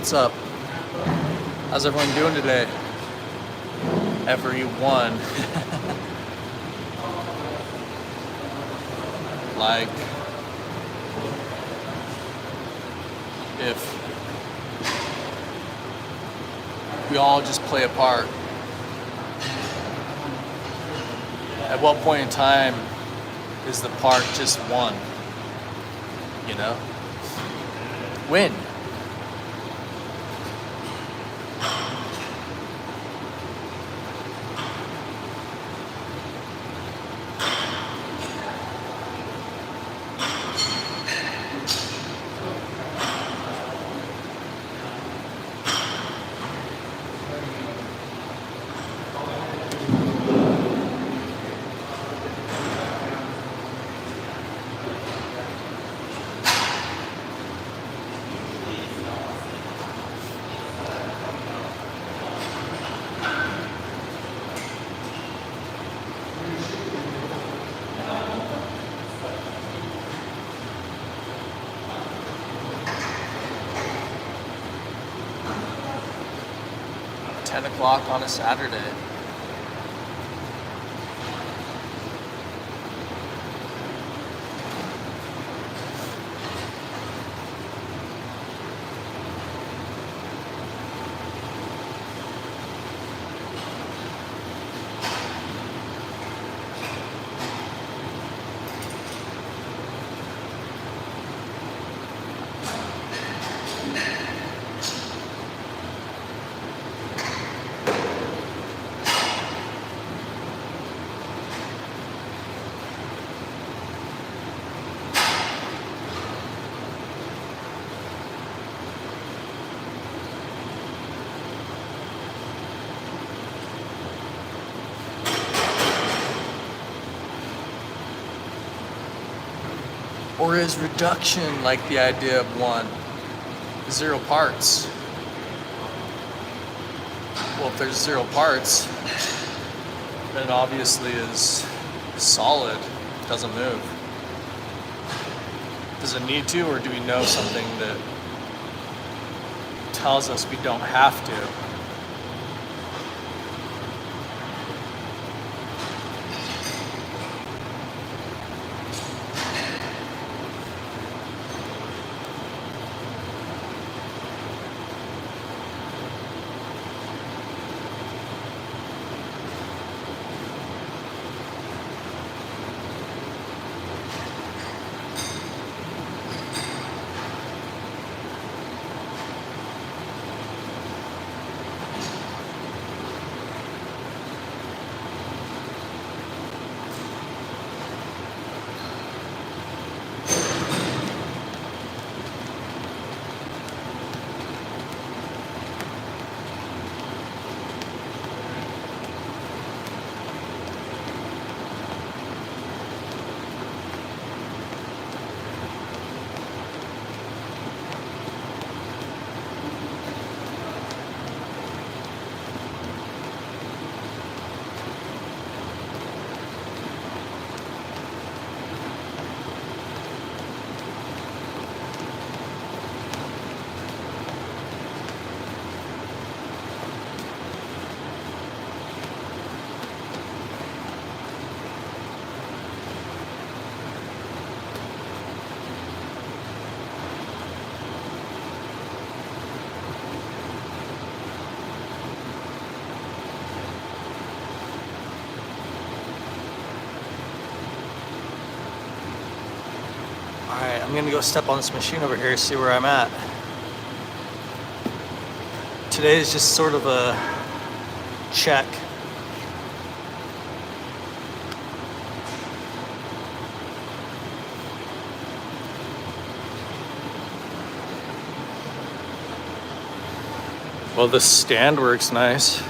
What's up? How's everyone doing today? Everyone. Like, if we all just play a part, at what point in time is the part just one? You know? When? Ten o'clock on a Saturday. Or is reduction like the idea of one? Zero parts. Well, if there's zero parts, then it obviously is solid, doesn't move. Does it need to, or do we know something that tells us we don't have to? Alright, I'm gonna go step on this machine over here, see where I'm at. Today is just sort of a check. Well, the stand works nice.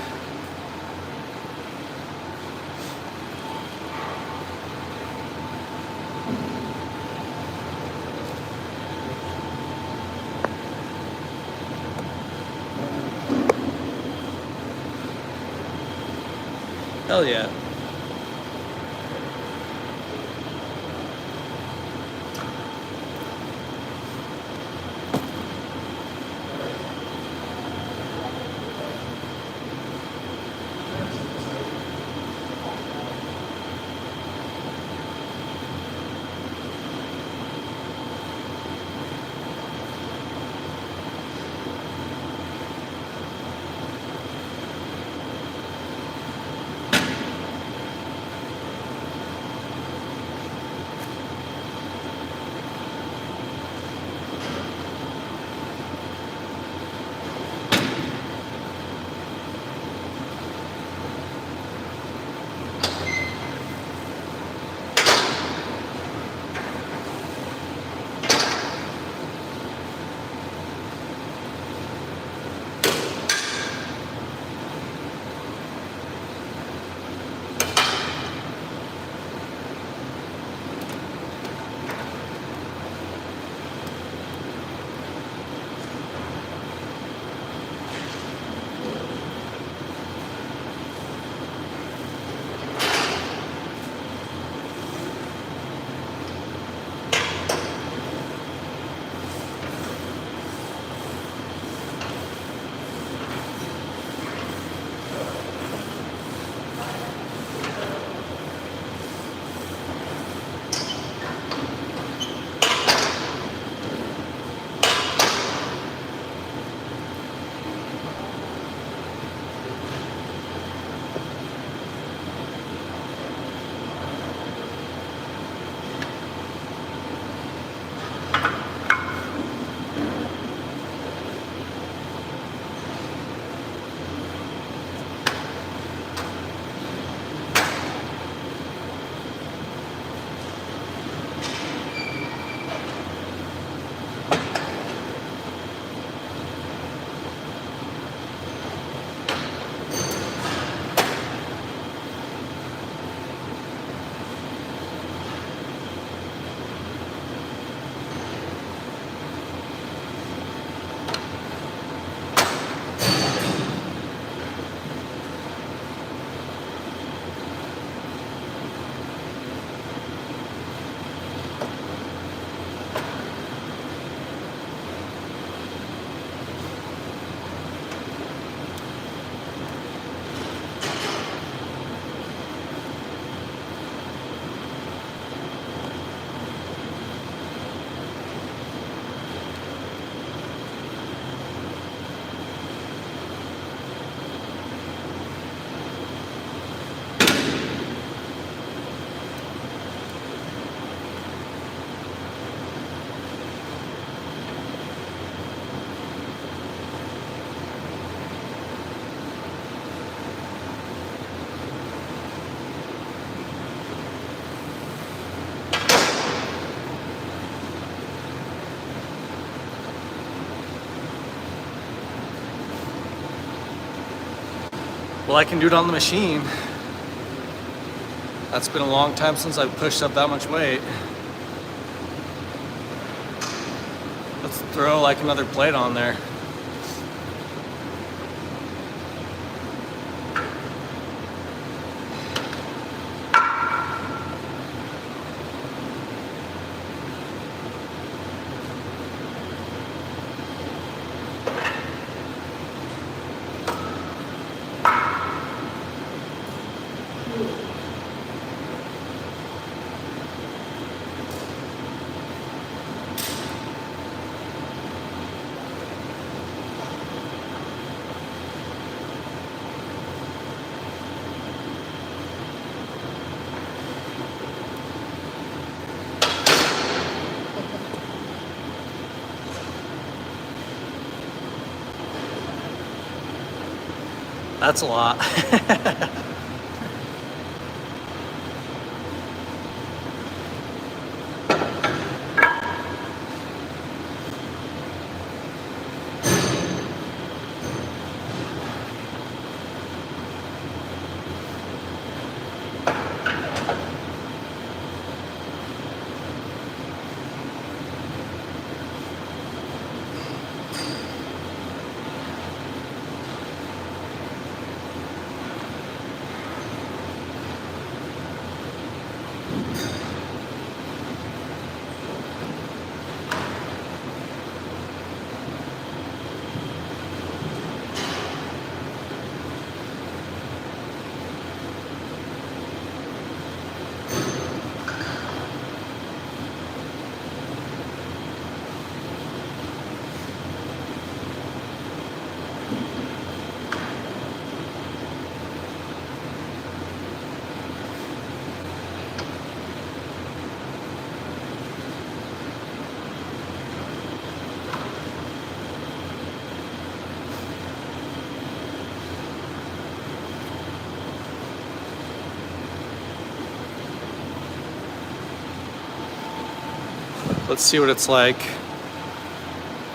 Hell yeah. Well, I can do it on the machine. That's been a long time since I've pushed up that much weight. Let's throw like another plate on there. That's a lot. Let's see what it's like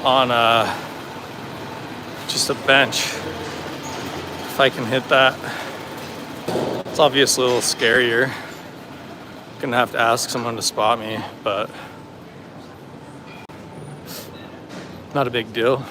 on just a bench. If I can hit that. It's obviously a little scarier. Gonna have to ask someone to spot me, but not a big deal.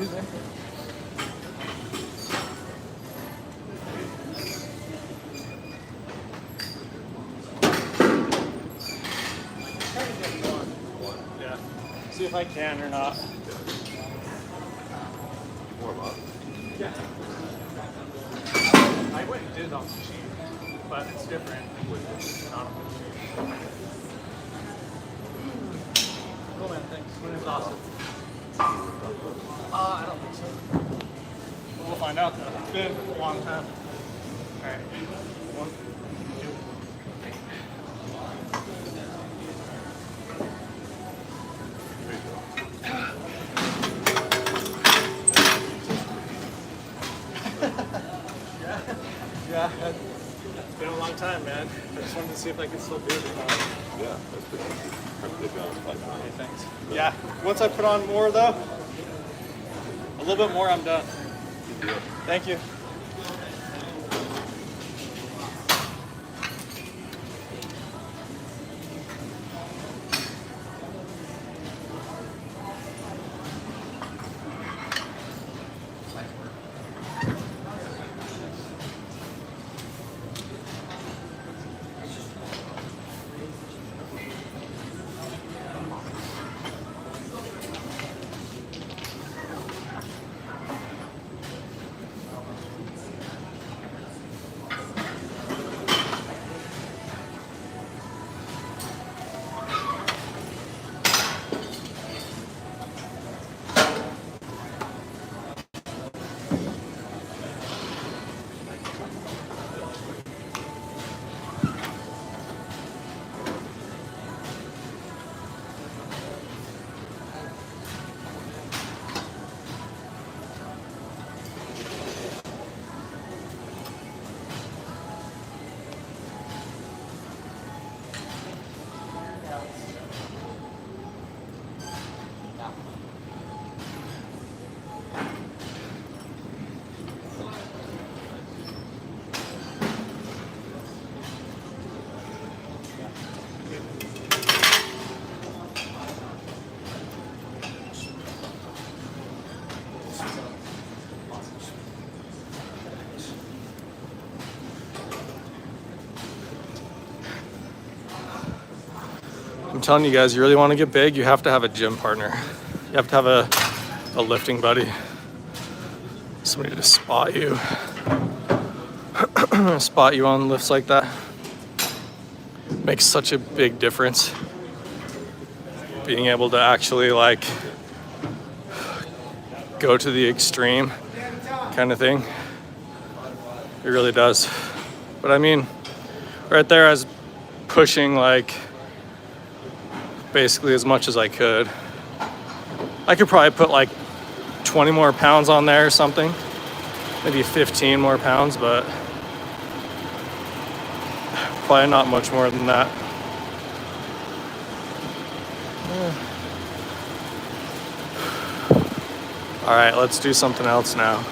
Excuse me. Yeah. See if I can or not. Warm up. Yeah. I went and did it on the machine, but it's different. Not on the machine. Cool, man. Thanks. It's awesome. I don't think so. We'll find out though. It's been a long time. All right. 1, 2. Yeah, it's been a long time, man. I just wanted to see if I could still do it. Yeah, that's pretty good. Hey, thanks. Yeah, once I put on more though, a little bit more, I'm done. Thank you. I'm telling you guys, you really want to get big, you have to have a gym partner. You have to have a lifting buddy. Somebody to spot you. Spot you on lifts like that. Makes such a big difference. Being able to actually like go to the extreme kind of thing. It really does. But I mean, right there I was pushing like basically as much as I could. I could probably put like 20 more pounds on there or something. Maybe 15 more pounds, but probably not much more than that. All right, let's do something else now.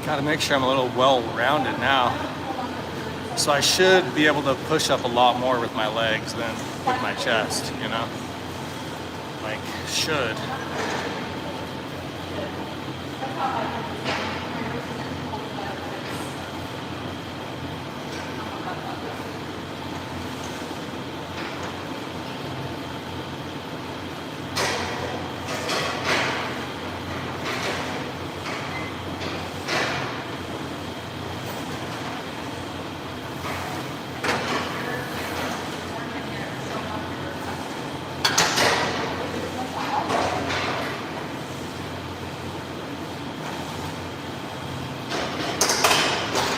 Gotta make sure I'm a little well-rounded now. So I should be able to push up a lot more with my legs than with my chest, you know? think should.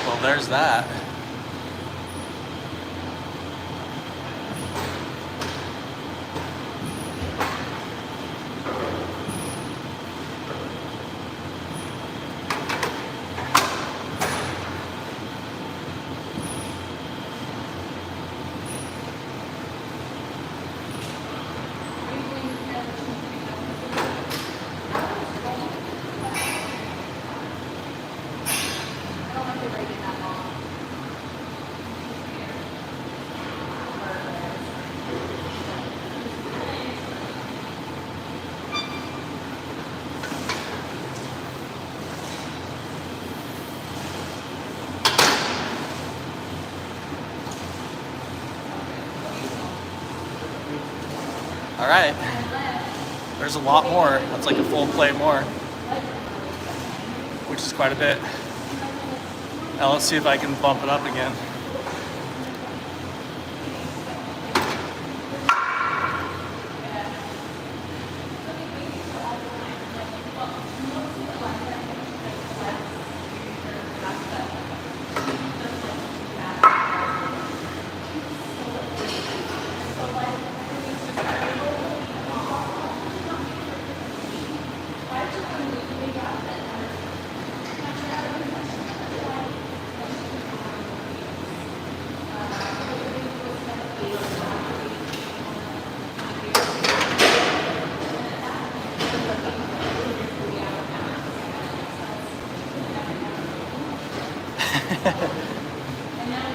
Well, there's that. All right, there's a lot more. That's like a full plate more, which is quite a bit. Now let's see if I can bump it up again.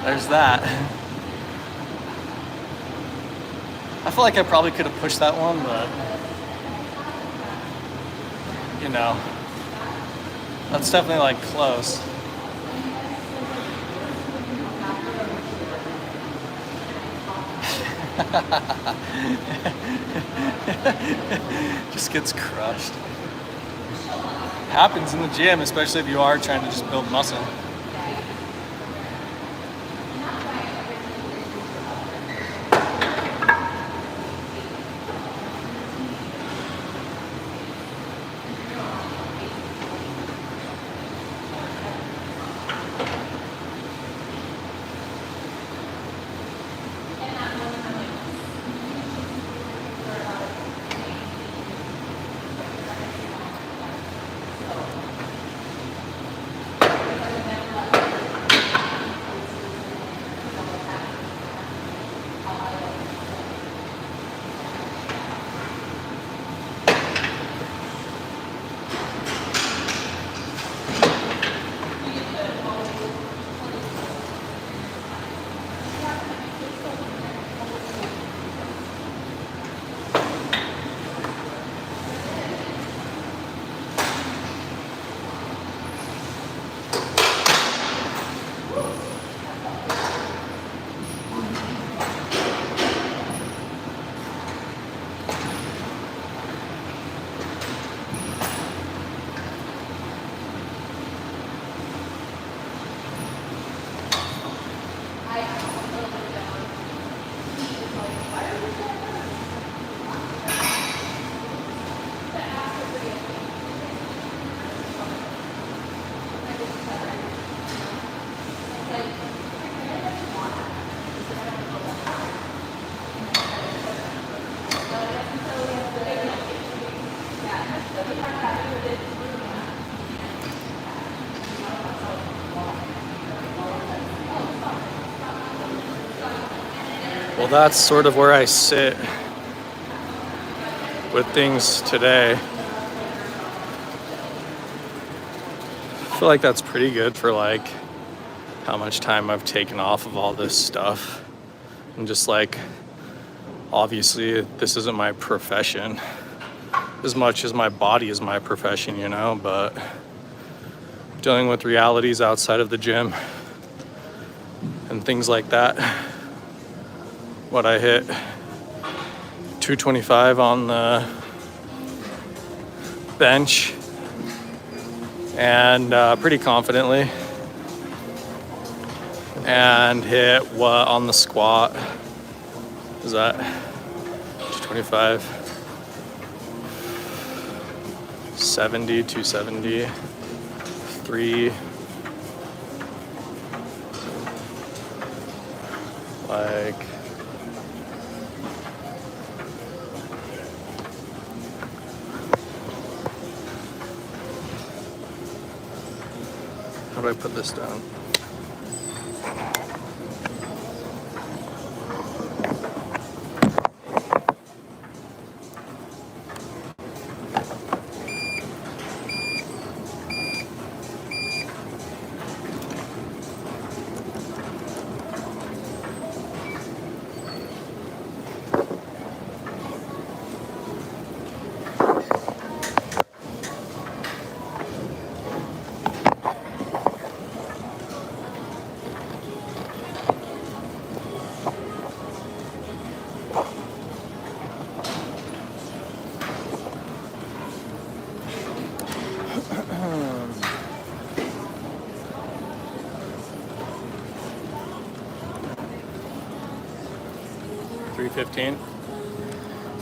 There's that. I feel like I probably could have pushed that one, but you know, that's definitely like close. Just gets crushed. Happens in the gym, especially if you are trying to just build muscle. Well, that's sort of where I sit with things today. I feel like that's pretty good for like how much time I've taken off of all this stuff. And just like, obviously this isn't my profession. as much as my body is my profession, you know, but dealing with realities outside of the gym and things like that. What I hit 225 on the bench, and pretty confidently, and hit what on the squat is that 225, 70, 270, 3, like how do I put this down?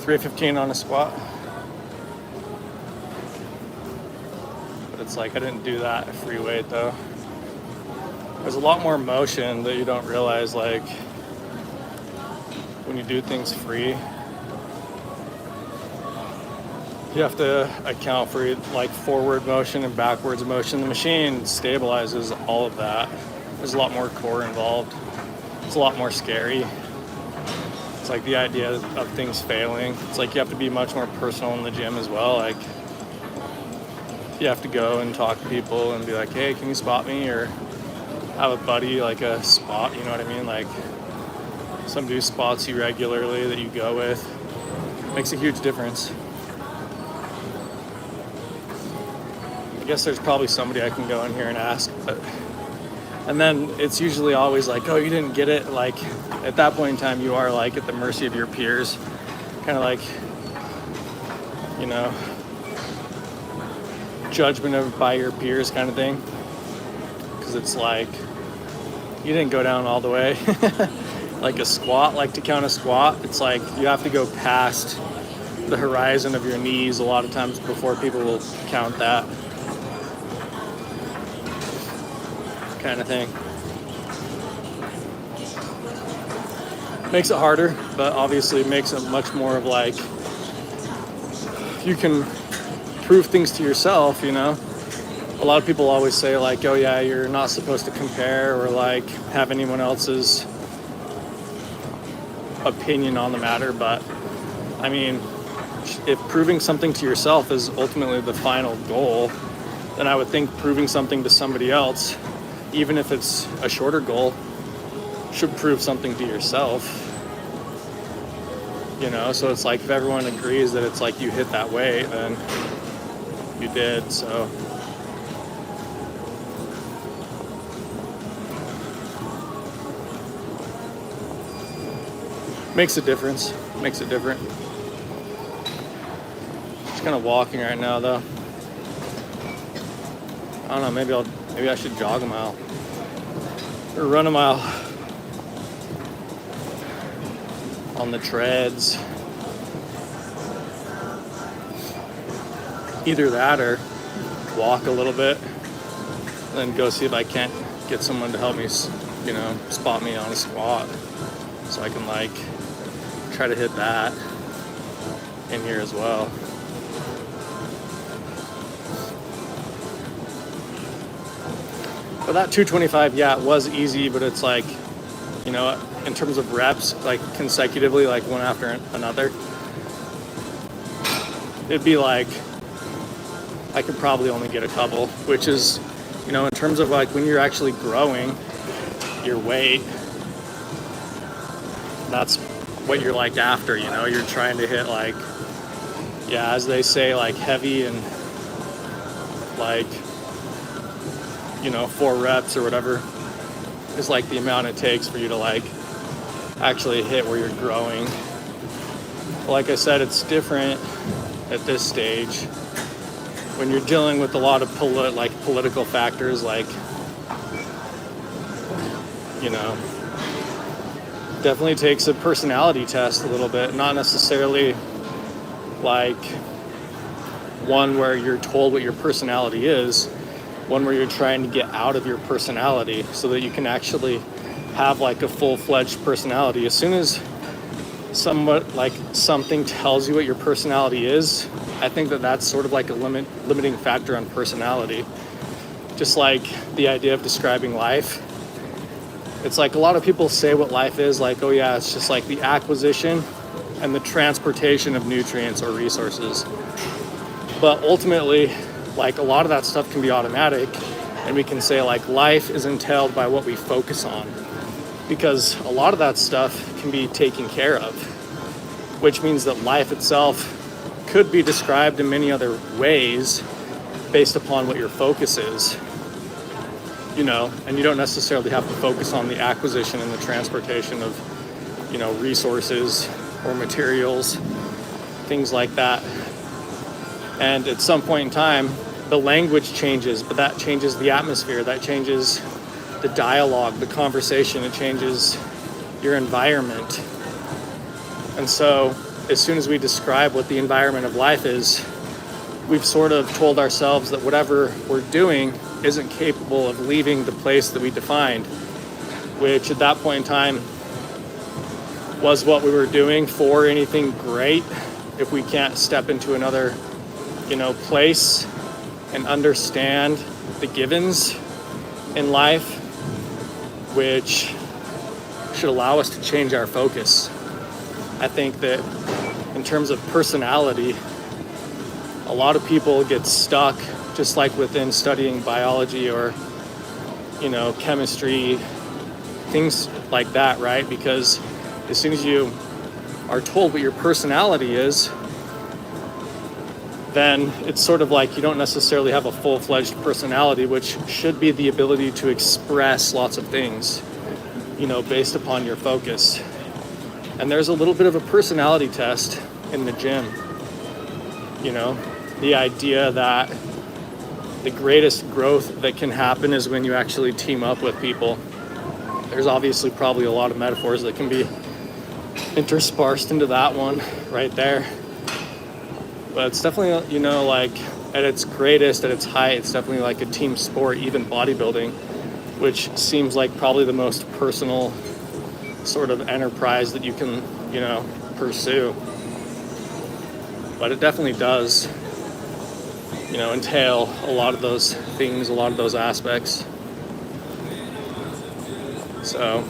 $315 on a squat. But it's like I didn't do that free weight though. There's a lot more motion that you don't realize, like when you do things free. You have to account for like forward motion and backwards motion. The machine stabilizes all of that. There's a lot more core involved. It's a lot more scary. It's like the idea of things failing. It's like you have to be much more personal in the gym as well. Like you have to go and talk to people and be like, hey, can you spot me? Or have a buddy, like a spot, you know what I mean? Like somebody who spots you regularly that you go with. Makes a huge difference. I guess there's probably somebody I can go in here and ask, but and then it's usually always like, oh, you didn't get it. Like at that point in time, you are like at the mercy of your peers, kind of like, you know, judgment by your peers kind of thing. Because it's like, you didn't go down all the way. Like a squat, like to count a squat, it's like you have to go past the horizon of your knees a lot of times before people will count that. Kind of thing. Makes it harder, but obviously it makes it much more of like, you can prove things to yourself, you know. A lot of people always say like, oh yeah, you're not supposed to compare or like have anyone else's opinion on the matter, but I mean, if proving something to yourself is ultimately the final goal, then I would think proving something to somebody else, even if it's a shorter goal, should prove something to yourself. You know, so it's like if everyone agrees that it's like you hit that weight, then you did, so. Makes a difference, makes it different. Just kind of walking right now though. I don't know, maybe I should jog a mile. Or run a mile. On the treads. Either that or walk a little bit. Then go see if I can't get someone to help me, you know, spot me on a squat. So I can like try to hit that in here as well. But that 225, yeah, it was easy, but it's like, you know, in terms of reps, like consecutively, like one after another, it'd be like, I could probably only get a couple, which is, you know, in terms of like when you're actually growing your weight, that's what you're like after, you know, you're trying to hit like yeah, as they say, like heavy and like, 4 reps or whatever is like the amount it takes for you to like actually hit where you're growing. Like I said, it's different at this stage when you're dealing with a lot of political factors, like, definitely takes a personality test a little bit, not necessarily like one where you're told what your personality is, one where you're trying to get out of your personality so that you can actually have like a full-fledged personality. As soon as something tells you what your personality is, I think that that's sort of like a limiting factor on personality. Just like the idea of describing life. It's like a lot of people say what life is, like, oh yeah, it's just like the acquisition and the transportation of nutrients or resources. But ultimately, like a lot of that stuff can be automatic, and we can say like life is entailed by what we focus on, because a lot of that stuff can be taken care of, which means that life itself could be described in many other ways based upon what your focus is, and you don't necessarily have to focus on the acquisition and the transportation of, resources or materials, things like that. And at some point in time, the language changes, but that changes the atmosphere, that changes the dialogue, the conversation, it changes your environment. And so as soon as we describe what the environment of life is, we've sort of told ourselves that whatever we're doing isn't capable of leaving the place that we defined, which at that point in time was what we were doing for anything great. If we can't step into another, place and understand the givens in life, which should allow us to change our focus. I think that in terms of personality, a lot of people get stuck, just like within studying biology or, chemistry, things like that, right? Because as soon as you are told what your personality is, then it's sort of like you don't necessarily have a full-fledged personality, which should be the ability to express lots of things, based upon your focus. And there's a little bit of a personality test in the gym, the idea that the greatest growth that can happen is when you actually team up with people. There's obviously probably a lot of metaphors that can be interspersed into that one right there. But it's definitely, like at its greatest, at its height, it's definitely like a team sport, even bodybuilding, which seems like probably the most personal sort of enterprise that you can, pursue. But it definitely does, entail a lot of those things, a lot of those aspects. So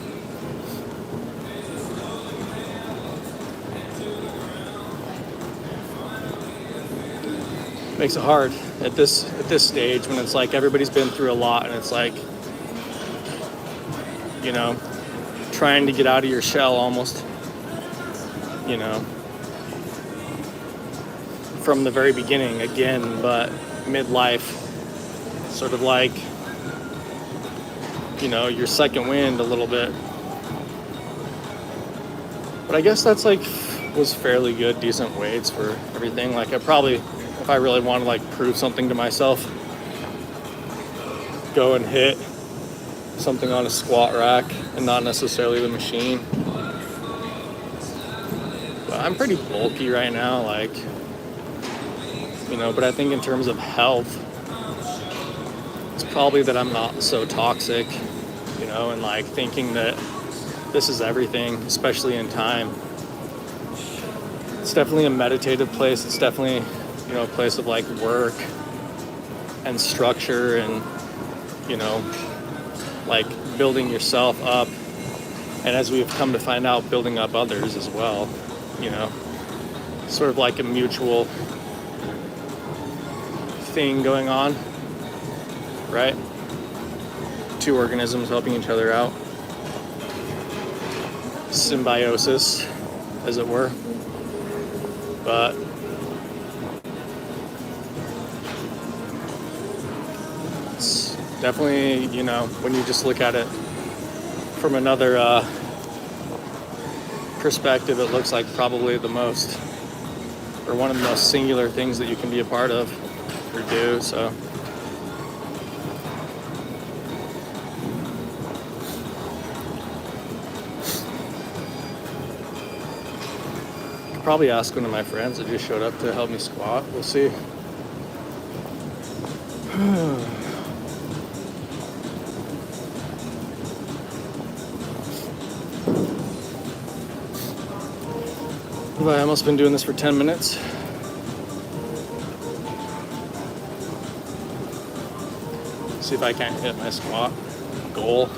makes it hard at this stage when it's like everybody's been through a lot, and it's like, trying to get out of your shell almost, from the very beginning again, but midlife, sort of like, your second wind a little bit. But I guess that's like was fairly good, decent weights for everything. Like I probably, if I really want to like prove something to myself, go and hit something on a squat rack and not necessarily the machine. But I'm pretty bulky right now, like, but I think in terms of health, it's probably that I'm not so toxic, and like thinking that this is everything, especially in time. It's definitely a meditative place. It's definitely, a place of like work and structure and, like building yourself up. And as we've come to find out, building up others as well, sort of like a mutual thing going on, right? Two organisms helping each other out. Symbiosis, as it were. But definitely, you know, when you just look at it from another perspective, it looks like probably the most, or one of the most singular things that you can be a part of or do. So I could probably ask one of my friends that just showed up to help me squat. We'll see. I've almost been doing this for 10 minutes. See if I can't hit my squat goal.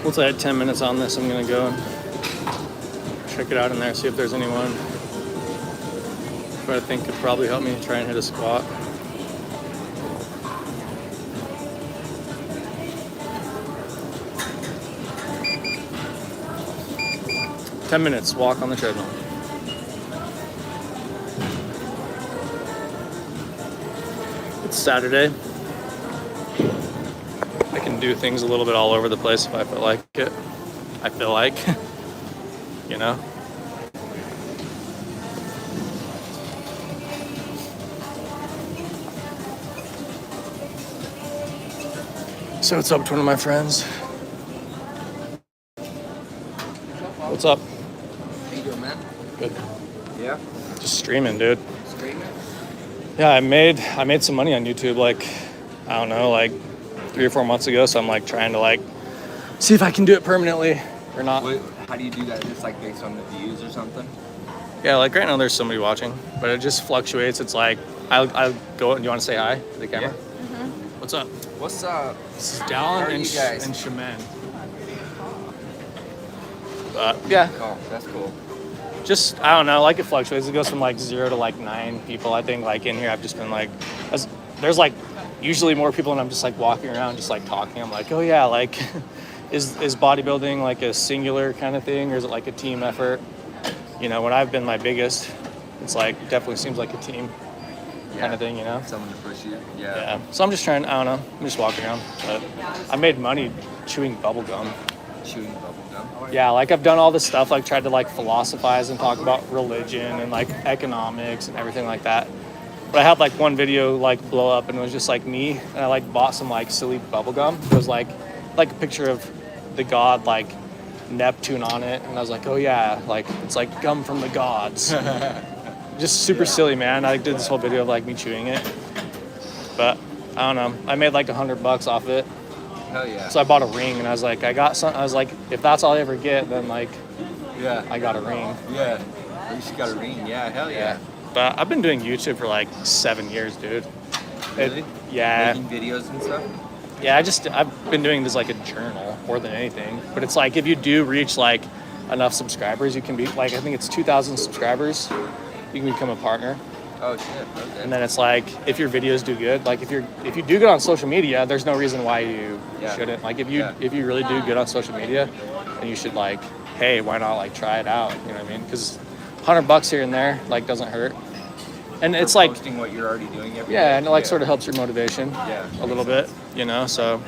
Once I had 10 minutes on this, I'm gonna go and check it out in there, see if there's anyone who I think could probably help me try and hit a squat. Ten minutes, walk on the treadmill. It's Saturday. I can do things a little bit all over the place if I feel like it. I feel like, you know. So what's up to one of my friends? What's up? How you doing, man? Good. Yeah? Just streaming, dude. Streaming? Yeah, I made some money on YouTube, like, I don't know, like 3 or 4 months ago. So I'm like trying to like see if I can do it permanently or not. Wait, how do you do that? Just like based on the views or something? Yeah, like right now there's somebody watching, but it just fluctuates. It's like I'll go. Do you want to say hi to the camera? Yeah. What's up? What's up? This is Dallin How are and you guys? Shaman. Yeah, Oh, that's cool. just I don't know, like it fluctuates. It goes from like 0 to like 9 people. I think like in here I've just been like, there's like usually more people, and I'm just like walking around just like talking. I'm like, oh yeah, like is bodybuilding like a singular kind of thing, or is it like a team effort? You know, when I've been my biggest, it's like definitely seems like a team kind of thing, you know. Someone to push you. Yeah. Yeah. So I'm just trying. I don't know. I'm just walking around. But I made money chewing bubble gum. Chewing bubble gum. Yeah, like I've done all this stuff, like tried to like philosophize and talk about religion and like economics and everything like that. But I had like one video like blow up, and it was just like me, and I like bought some like silly bubble gum. It was like a picture of the god like Neptune on it, and I was like, oh yeah, like it's like gum from the gods. Just super silly, man. I did this whole video of like me chewing it, but I don't know. I made like $100 off it. Hell yeah. So I bought a ring, and I was like, I was like, if that's all I ever get, then like, Yeah. I got a ring. Yeah. At least you got a ring. Yeah. Hell yeah. But I've been doing YouTube for like 7 years, dude. Really? Yeah. Making videos and stuff? Yeah, I've been doing this like a journal more than anything. But it's like, if you do reach like enough subscribers, you can be like, I think it's 2,000 subscribers, you can become a partner. Oh shit. Okay. And then it's like, if your videos do good, like if you do good on social media, there's no reason why you shouldn't. Like if you really do good on social media, then you should like, hey, why not like try it out? You know what I mean? Because $100 here and there like doesn't hurt. And it's like posting what you're already doing every day. Yeah, and it like sort of helps your motivation Yeah, a little bit, you know. So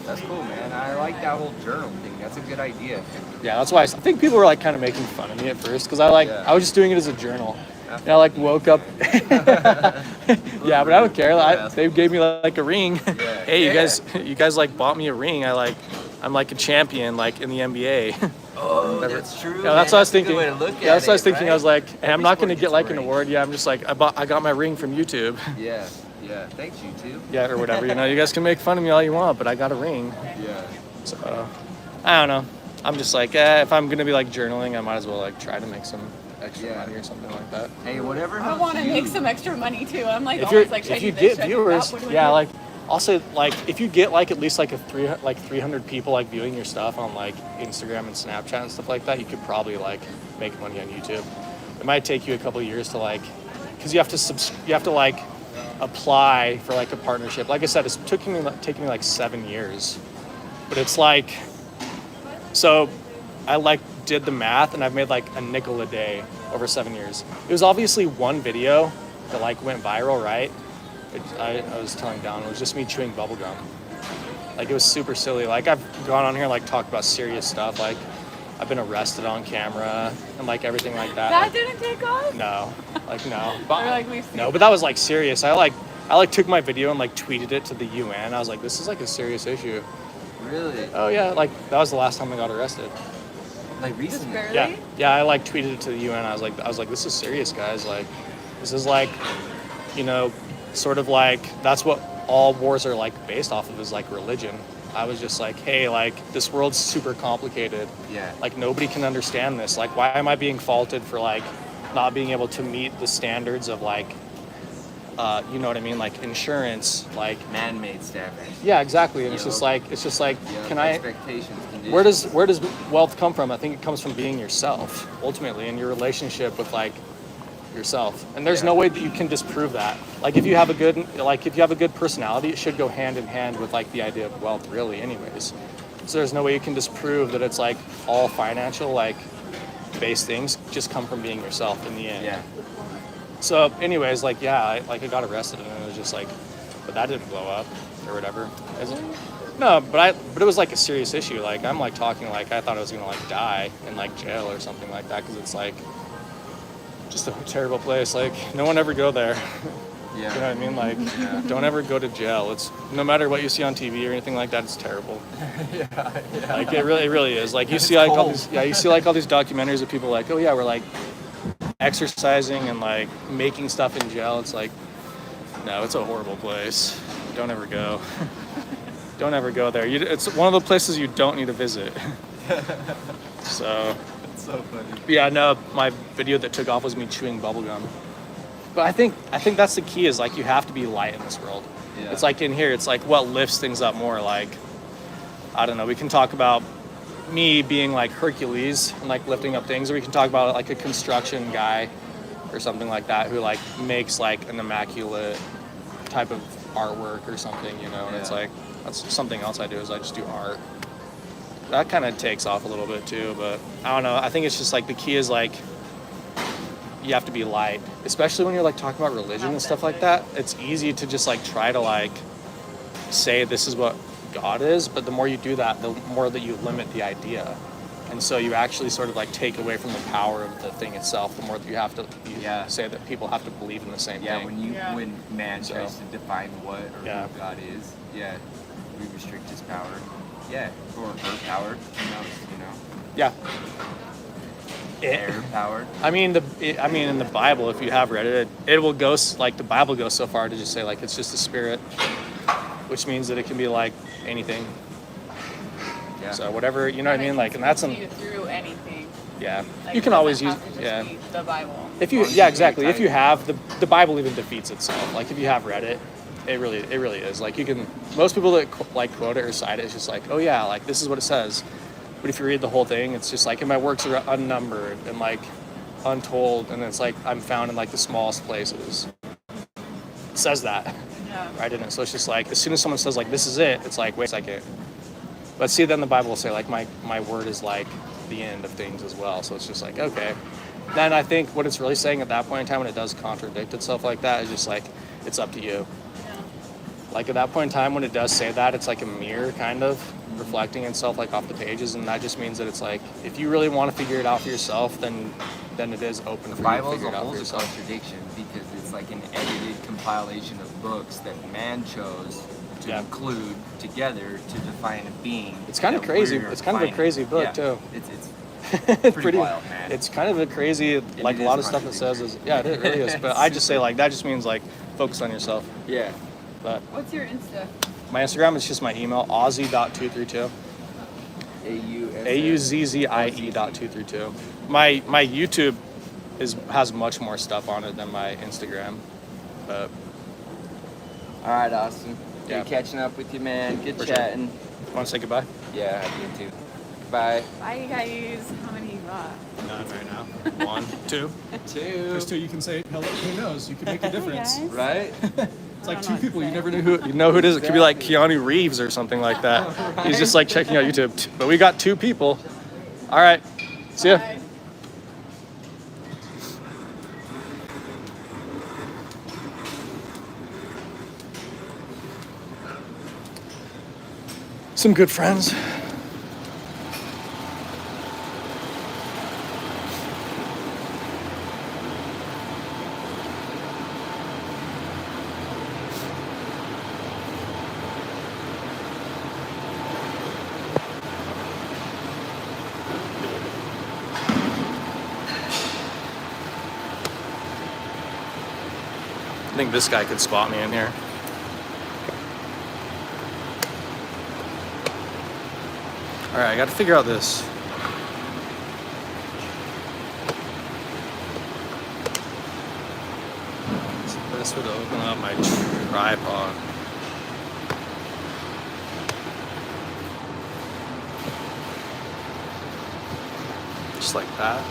That's cool, man. I like that whole journal thing. That's a good idea. yeah, that's why I think people were like kind of making fun of me at first, because I was just doing it as a journal. And I like woke up. Yeah, but I don't care. They gave me like a ring. Hey, you guys like bought me a ring. I'm like a champion, like in the NBA. Oh, that's true. Yeah, that's what I was thinking. That's a good way to look Yeah, that's at what I was it, thinking. right? I was like, hey, I'm not gonna get like an rings. award. Yeah, I'm just like, I got my ring from YouTube. Yeah, yeah. Thanks, you too. Yeah, or whatever. You know, you guys can make fun of me all you want, but I got a ring. Yeah. So I don't know. I'm just like, if I'm gonna be like journaling, I might as well like try to make some extra money or something like that. Hey, whatever. I want to make some extra money too. I'm like If always like, should I if you do this? get Should I do viewers, that? What do I yeah, do? like also like if you get like at least like 300 people like viewing your stuff on like Instagram and Snapchat and stuff like that, you could probably like make money on YouTube. It might take you a couple of years to like, because you have to like apply for like a partnership. Like I said, it's taking me like 7 years, but it's like, so I like did the math, and I've made like a nickel a day over 7 years. It was obviously one video that like went viral, right? I was telling Don, it was just me chewing bubble gum. Like, it was super silly. Like, I've gone on here and like talked about serious stuff. Like, I've been arrested on camera and like everything like that. That didn't take off? No, like no. Or, like, we've seen No, but that was like serious. I took my video and like tweeted it to the UN. I was like, this is like a serious issue. Really? Oh yeah, like that was the last time I got arrested. Like Just recently? barely? Yeah, I like tweeted it to the UN. I was like, this is serious, guys. Like, this is like, sort of like that's what all wars are like based off of, is like religion. I was just like, hey, like this world's super complicated. Yeah. Like nobody can understand this. Like, why am I being faulted for like not being able to meet the standards of like, you know what I mean? Like insurance, like Man-made standards. yeah, exactly. And it's just like, can I? Expectations, conditions. Where does wealth come from? I think it comes from being yourself ultimately, in your relationship with like yourself. And there's no way that you can disprove that. Like if you have a good personality, it should go hand in hand with like the idea of wealth, really, anyways. So there's no way you can disprove that it's like all financial like based things just come from being yourself in the end. Yeah. So anyways, like I got arrested, and it was just like, but that didn't blow up or whatever. No, but it was like a serious issue. Like I'm like talking like I thought I was gonna like die in like jail or something like that, because it's like just a terrible place. Like no one ever go there. Yeah. You know what I mean? Like don't ever go to jail. It's no matter what you see on TV or anything like that, it's terrible. Yeah. Like it really is. Like you see like all these documentaries of people like, oh yeah, we're like exercising and like making stuff in jail. It's like, no, it's a horrible place. Don't ever go. Don't ever go there. It's one of the places you don't need to visit. So. It's so funny. Yeah, no, my video that took off was me chewing bubblegum. But I think that's the key, is like you have to be light in this world. Yeah. It's like in here, it's like what lifts things up more. Like, I don't know, we can talk about me being like Hercules and like lifting up things, or we can talk about like a construction guy or something like that who like makes like an immaculate type of artwork or something, and it's like, that's something else I do, is I just do art. That kind of takes off a little bit too, but I don't know. I think it's just like the key is like you have to be light, especially when you're like talking about religion and stuff like that. It's easy to just like try to like say this is what God is, but the more you do that, the more that you limit the idea, and so you actually sort of like take away from the power of the thing itself. The more that you have to say that people have to believe in the same thing. When man tries to define what or who God is, we restrict his power. Yeah, or her power. Who knows? Yeah. Air power. I mean, in the Bible, if you have read it, it will go like the Bible goes so far to just say like it's just a spirit, which means that it can be like anything. Yeah. So whatever, you know what I mean, like, and that's through anything. Yeah. Like, You can always use be the Bible. If you exactly. If you have the Bible even defeats itself. Like if you have read it, it really is. Like you can, most people that like quote it or cite it, it's just like, oh yeah, like this is what it says. But if you read the whole thing, it's just like, and my works are unnumbered and like untold, and it's like I'm found in like the smallest places. It says that, right? And so it's just like, as soon as someone says like this is it, it's like, wait a second. But see, then the Bible will say like my word is like the end of things as well. So it's just like, okay. Then I think what it's really saying at that point in time, when it does contradict itself like that, is just like, it's up to you. Like at that point in time, when it does say that, it's like a mirror kind of reflecting itself like off the pages, and that just means that it's like, if you really want to figure it out for yourself, then it is open for you to figure it out for yourself. The Bible is a contradiction, because it's like an edited compilation of books that man chose to include together to define a being. It's kind of crazy. It's kind of a crazy book too. It's pretty wild, man. It's kind of a crazy, like a lot of stuff it says is, it really is. But I just say like, that just means like, focus on yourself. Yeah. But What's your Insta? my Instagram is just my email, Aussie.232. AUZZIE.232. My YouTube has much more stuff on it than my Instagram. But all right, Austin. Yeah. Good catching up with you, man. Good For chatting. want to say goodbye? Yeah, you too. Bye. Bye, guys. How many you got? None right now. 1, 2. There's two you can say hello. Who knows? You could make a difference. Guys. Right? It's like two people you never knew You know who it is? It could be like Keanu Reeves or something like that. He's just like checking out YouTube. But we got 2 people. All right. See ya. Bye. Some good friends. I think this guy could spot me in here. All right, I got to figure out this. This would open up my tripod. Just like that.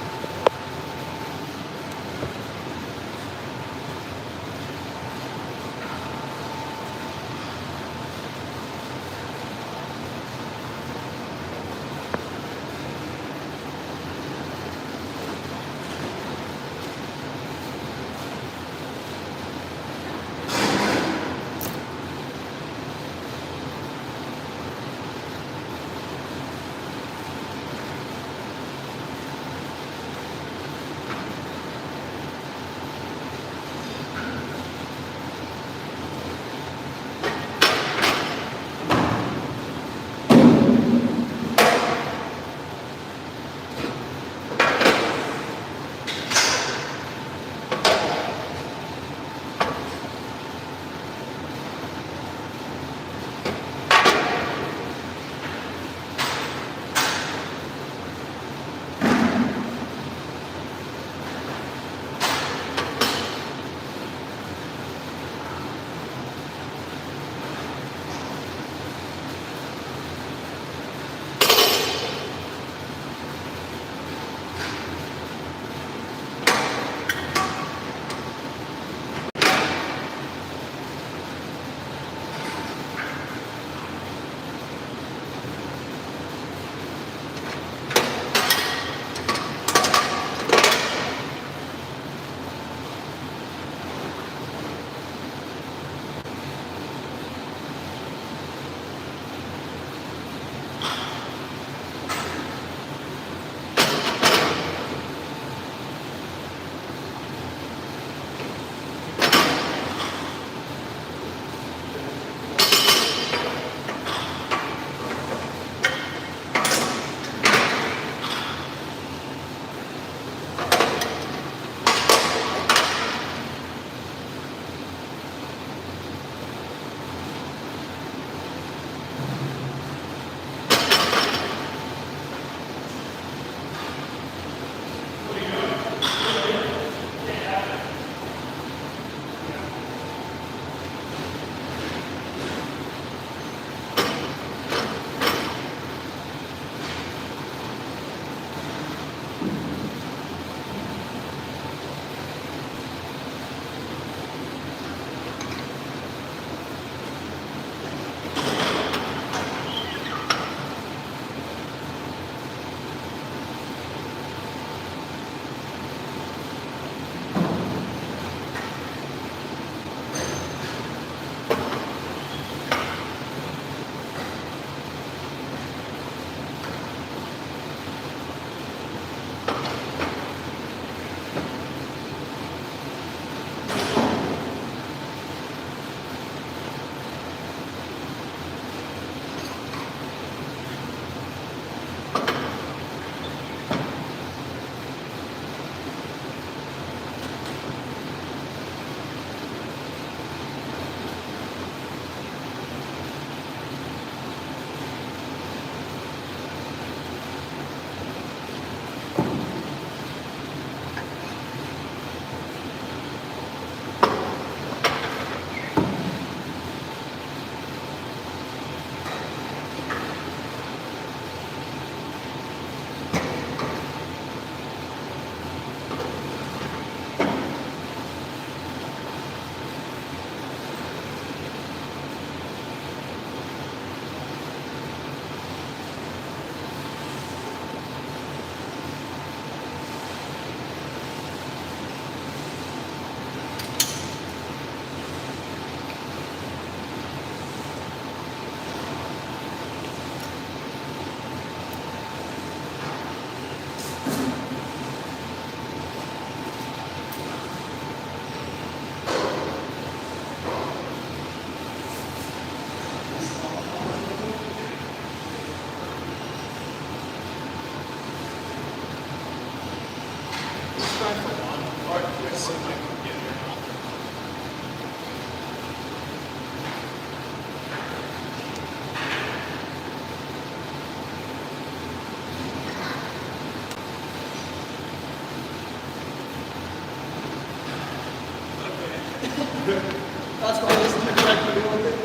That's why this is correctly doing it.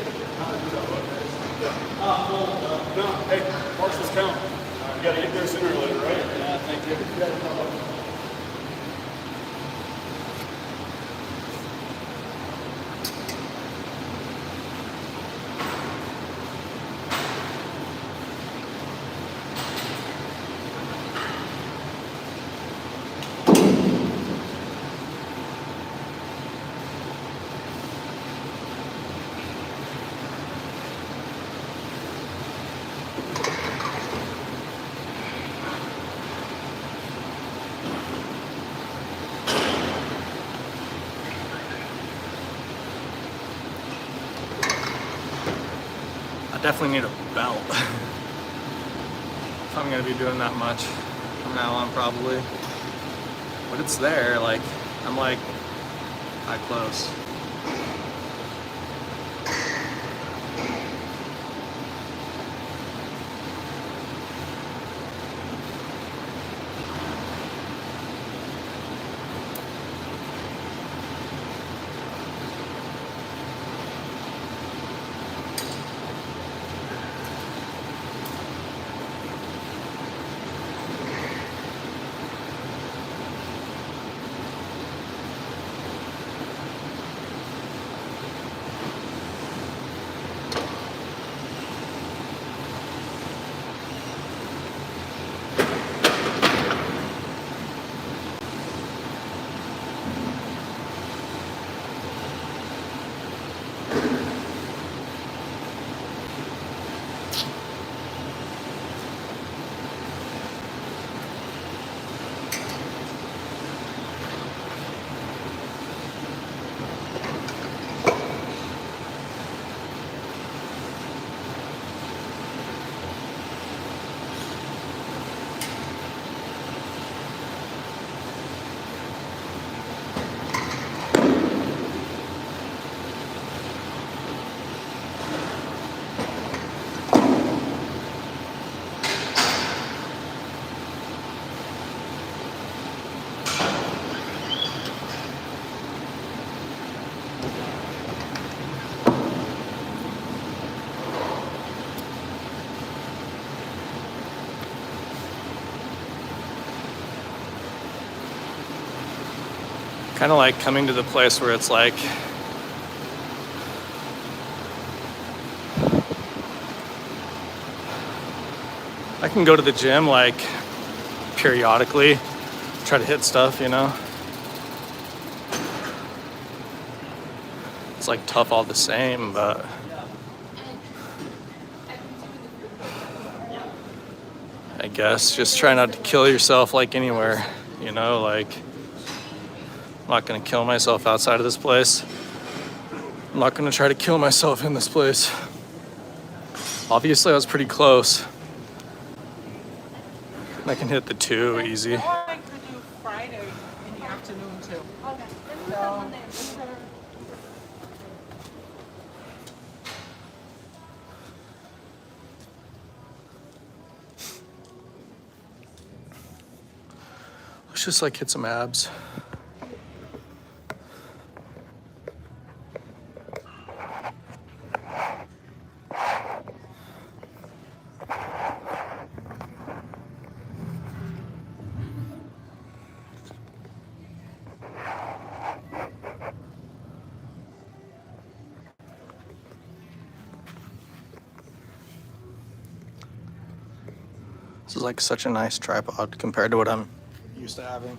No, hey, marshals count. You gotta get there sooner or later, right? Yeah, thank you. I definitely need a belt. If I'm gonna be doing that much from now on, probably. But it's there, like, I'm like, that close. Kind of like coming to the place where it's like, I can go to the gym like periodically, try to hit stuff, you know? It's like tough all the same, but I guess just try not to kill yourself like anywhere, you know, like I'm not gonna kill myself outside of this place. I'm not gonna try to kill myself in this place. Obviously I was pretty close. I can hit the 2 easy. Or I could do Friday in the afternoon too. Okay. So, Let's just like hit some abs. This is like such a nice tripod compared to what I'm used to having.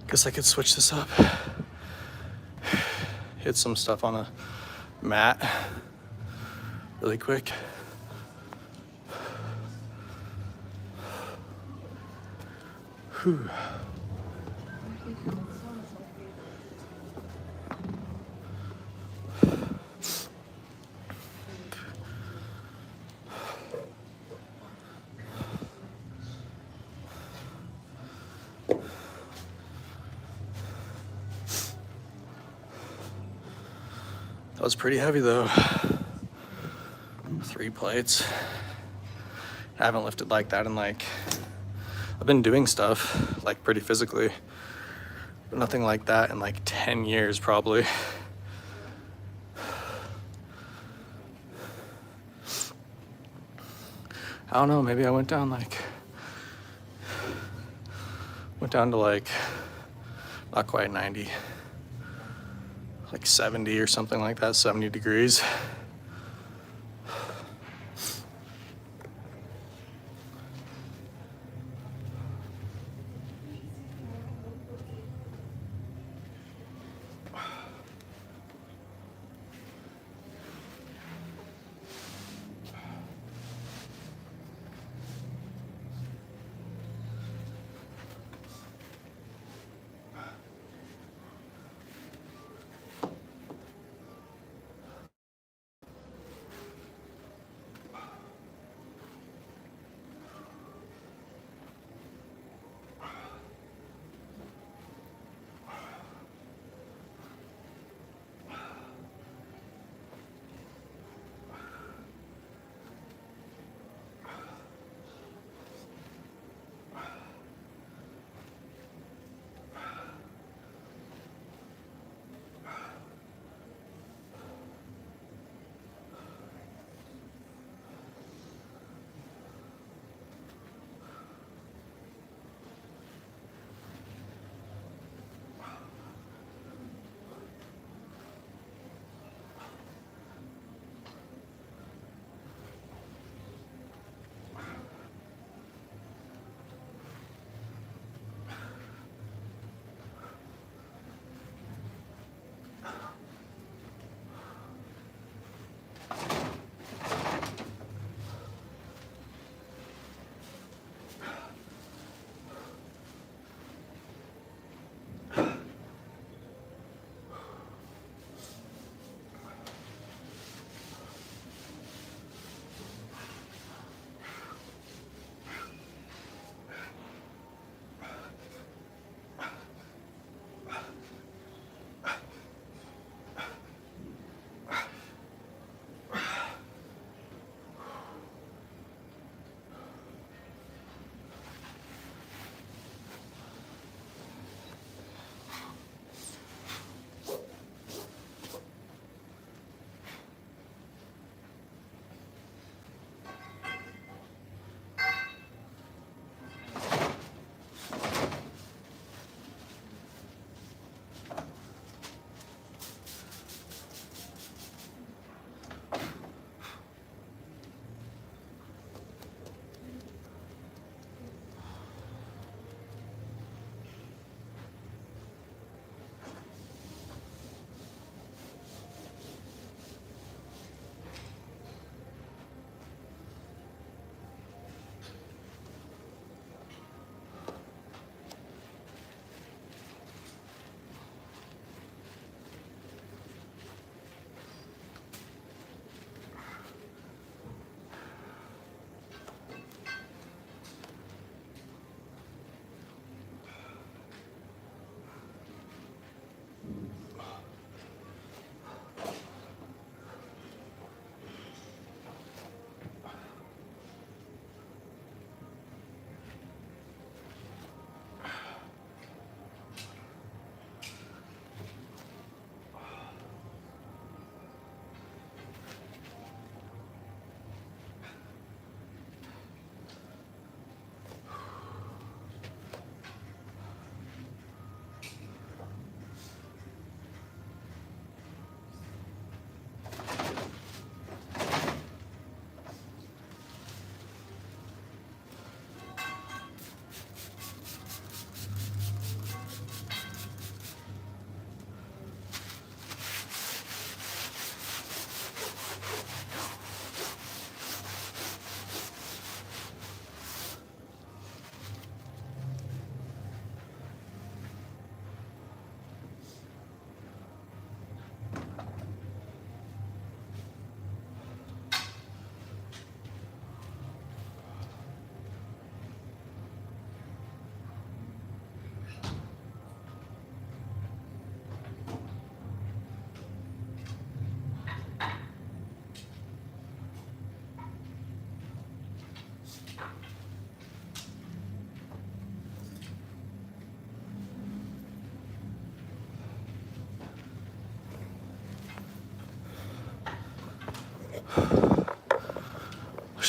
Guess I could switch this up. Hit some stuff on a mat really quick. Whew. That was pretty heavy though. 3 plates. I haven't lifted like that in like, I've been doing stuff like pretty physically, but nothing like that in like 10 years probably. I don't know, maybe I went down to like, not quite 90, like 70 or something like that, 70 degrees.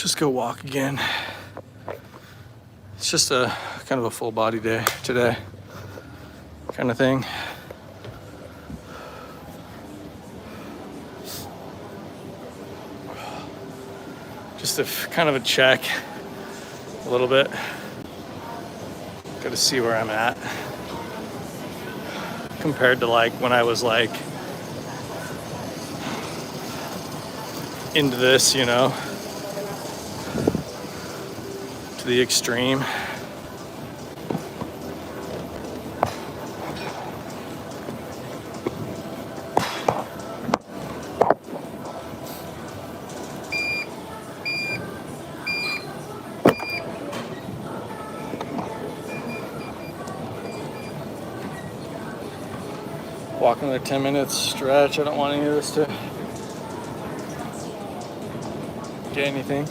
just go walk again. It's just a kind of a full body day today, kind of thing. Just kind of a check a little bit. Got to see where I'm at compared to like when I was like into this, you know, to the extreme. Walk another 10 minutes stretch. I don't want any of this to get anything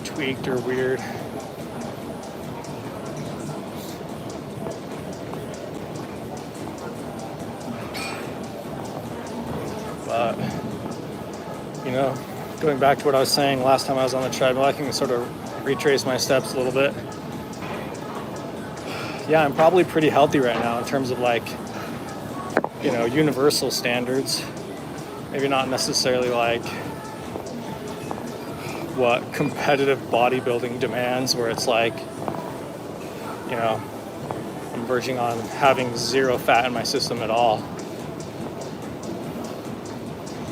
tweaked or weird. But, you know, going back to what I was saying last time I was on the treadmill, I can sort of retrace my steps a little bit. Yeah, I'm probably pretty healthy right now in terms of like, you know, universal standards. Maybe not necessarily like what competitive bodybuilding demands, where it's like, you know, I'm verging on having zero fat in my system at all.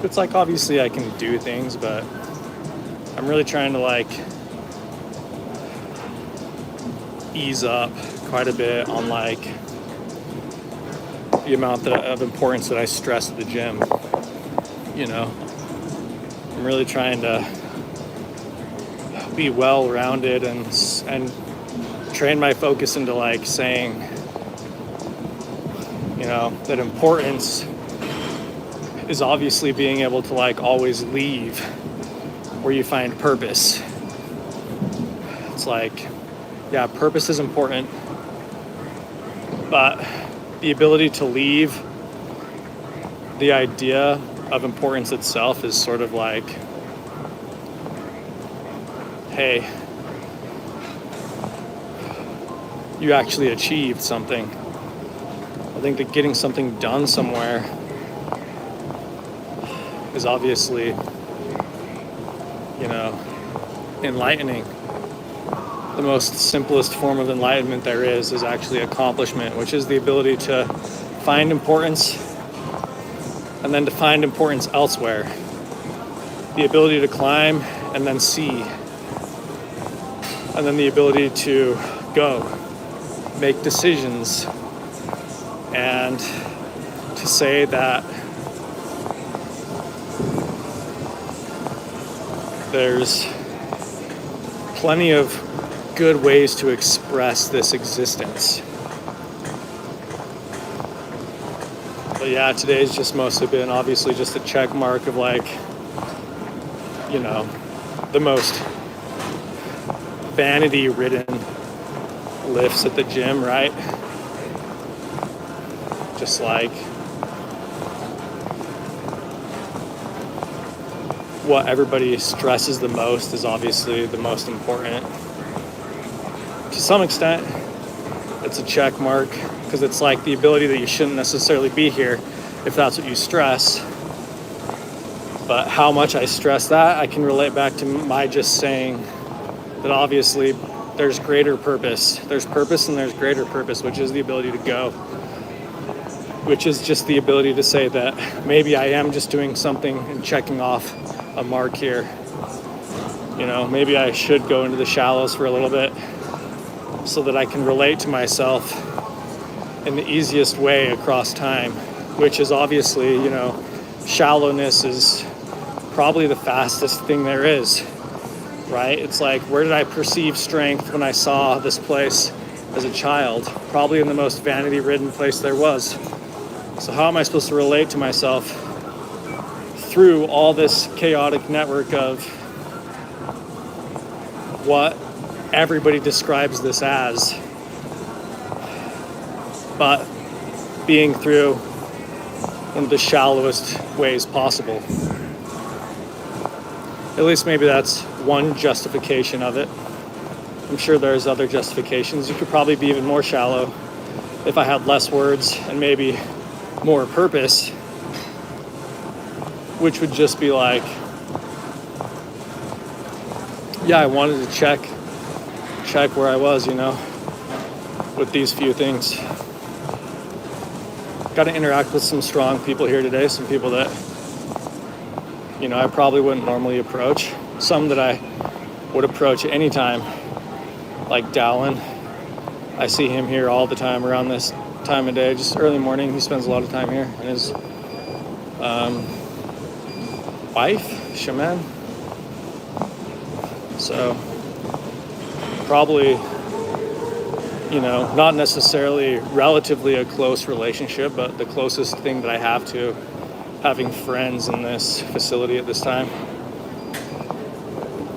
It's like, obviously I can do things, but I'm really trying to like ease up quite a bit on like the amount of importance that I stress at the gym. You know, I'm really trying to be well-rounded and train my focus into like saying, you know, that importance is obviously being able to like always leave where you find purpose. It's like, yeah, purpose is important, but the ability to leave the idea of importance itself is sort of like, hey, you actually achieved something. I think that getting something done somewhere is obviously, you know, enlightening. The most simplest form of enlightenment there is actually accomplishment, which is the ability to find importance and then to find importance elsewhere. The ability to climb and then see. And then the ability to go, make decisions, and to say that there's plenty of good ways to express this existence. But yeah, today's just mostly been obviously just a check mark of like, you know, the most vanity-ridden lifts at the gym, right? Just like what everybody stresses the most is obviously the most important. To some extent, it's a check mark because it's like the ability that you shouldn't necessarily be here if that's what you stress. But how much I stress that, I can relate back to my just saying that obviously there's greater purpose. There's purpose and there's greater purpose, which is the ability to go. Which is just the ability to say that maybe I am just doing something and checking off a mark here. You know, maybe I should go into the shallows for a little bit so that I can relate to myself in the easiest way across time, which is obviously, you know, shallowness is probably the fastest thing there is, right? It's like, where did I perceive strength when I saw this place as a child? Probably in the most vanity-ridden place there was. So how am I supposed to relate to myself through all this chaotic network of what everybody describes this as, but being through one of the shallowest ways possible? At least maybe that's one justification of it. I'm sure there's other justifications. You could probably be even more shallow if I had less words and maybe more purpose, which would just be like, yeah, I wanted to check where I was, with these few things. Got to interact with some strong people here today, some people that, I probably wouldn't normally approach, some that I would approach anytime, like Dallin. I see him here all the time around this time of day, just early morning. He spends a lot of time here, and his wife, Shaman. So probably, not necessarily relatively a close relationship, but the closest thing that I have to having friends in this facility at this time.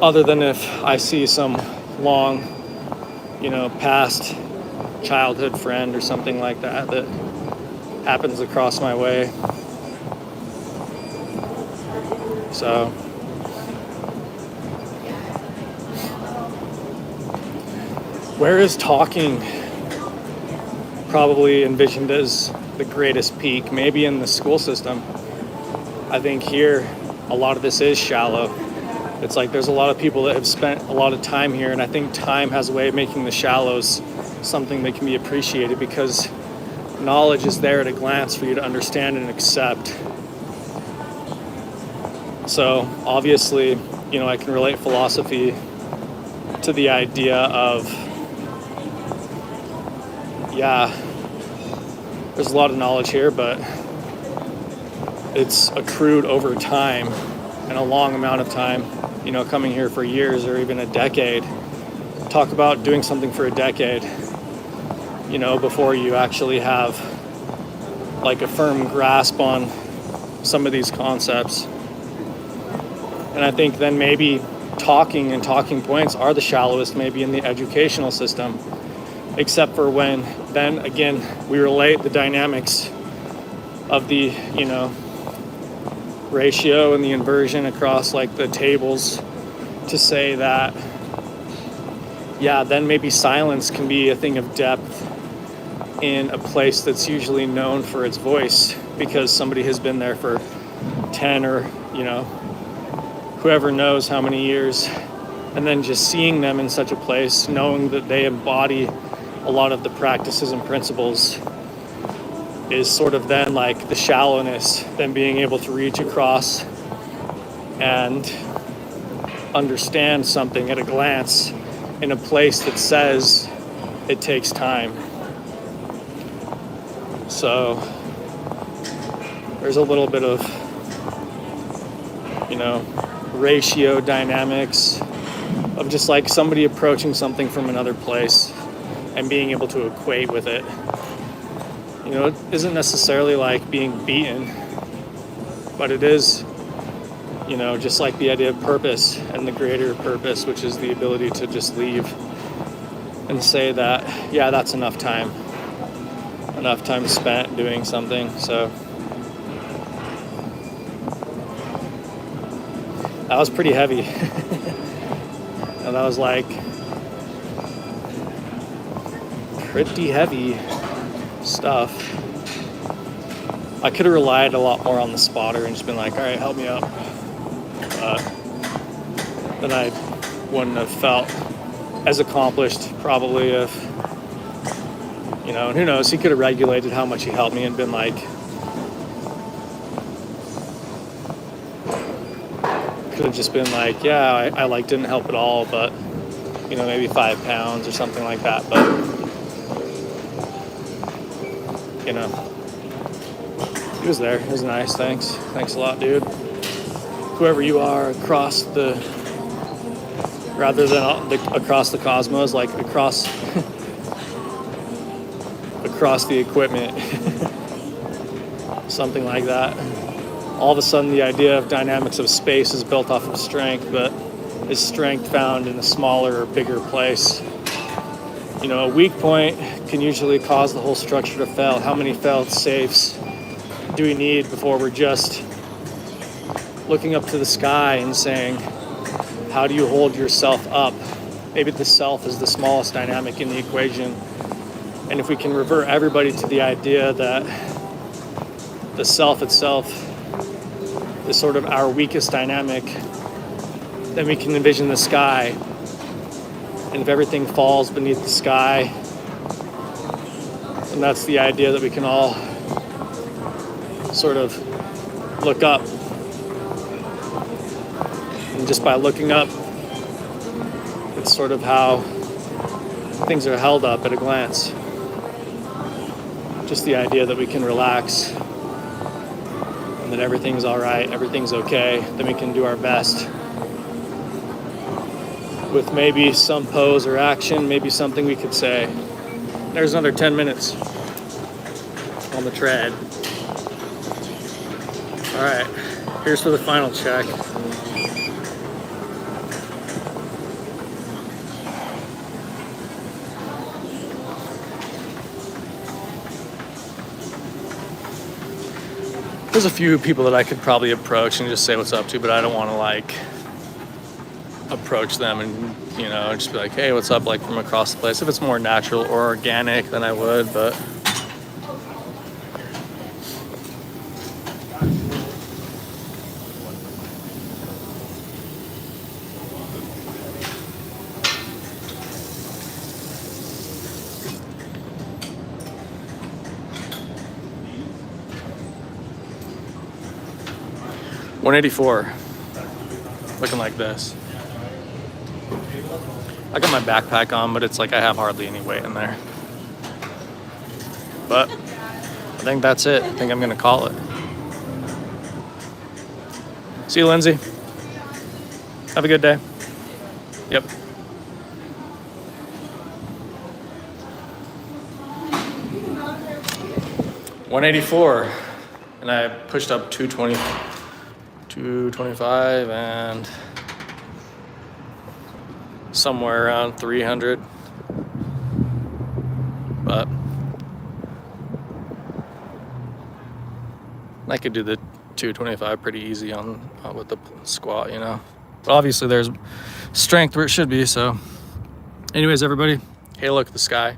Other than if I see some long, past childhood friend or something like that that happens across my way. So where is talking probably envisioned as the greatest peak? Maybe in the school system. I think here a lot of this is shallow. It's like there's a lot of people that have spent a lot of time here, and I think time has a way of making the shallows something that can be appreciated because knowledge is there at a glance for you to understand and accept. So obviously, I can relate philosophy to the idea of, there's a lot of knowledge here, but it's accrued over time and a long amount of time, coming here for years or even a decade. Talk about doing something for a decade, before you actually have like a firm grasp on some of these concepts. And I think then maybe talking and talking points are the shallowest maybe in the educational system, except for when then again we relate the dynamics of the ratio and the inversion across like the tables to say that then maybe silence can be a thing of depth in a place that's usually known for its voice because somebody has been there for 10 or whoever knows how many years, and then just seeing them in such a place, knowing that they embody a lot of the practices and principles is sort of then like the shallowness, then being able to reach across and understand something at a glance in a place that says it takes time. So there's a little bit of, ratio dynamics of just like somebody approaching something from another place and being able to equate with it. It isn't necessarily like being beaten, but it is, just like the idea of purpose and the greater purpose, which is the ability to just leave and say that, that's enough time spent doing something. So that was pretty heavy. And that was like pretty heavy stuff. I could have relied a lot more on the spotter and just been like, all right, help me up. Then I wouldn't have felt as accomplished probably if, and who knows, he could have regulated how much he helped me and been like, could have just been like, I like didn't help at all, but maybe 5 pounds or something like that. But he was there. It was nice. Thanks a lot, dude. Whoever you are across rather than across the cosmos, like across the equipment, something like that. All of a sudden the idea of dynamics of space is built off of strength, but is strength found in a smaller or bigger place? A weak point can usually cause the whole structure to fail. How many failed safes do we need before we're just looking up to the sky and saying, how do you hold yourself up? Maybe the self is the smallest dynamic in the equation. And if we can revert everybody to the idea that the self itself is sort of our weakest dynamic, then we can envision the sky. And if everything falls beneath the sky, then that's the idea that we can all sort of look up. And just by looking up, it's sort of how things are held up at a glance. Just the idea that we can relax and that everything's all right, everything's okay, then we can do our best with maybe some pose or action, maybe something we could say. There's another 10 minutes on the tread. All right, here's for the final check. There's a few people that I could probably approach and just say what's up to, but I don't want to like approach them and, you know, just be like, hey, what's up, like from across the place. If it's more natural or organic, then I would, but $184, looking like this. I got my backpack on, but it's like I have hardly any weight in there. But I think that's it. I think I'm gonna call it. See you, Lindsay. Have a good day. Yep. $184, and I pushed up 225 and somewhere around 300, but I could do the 225 pretty easy on with the squat, you know. But obviously there's strength where it should be. So anyways, everybody, hey, look at the sky.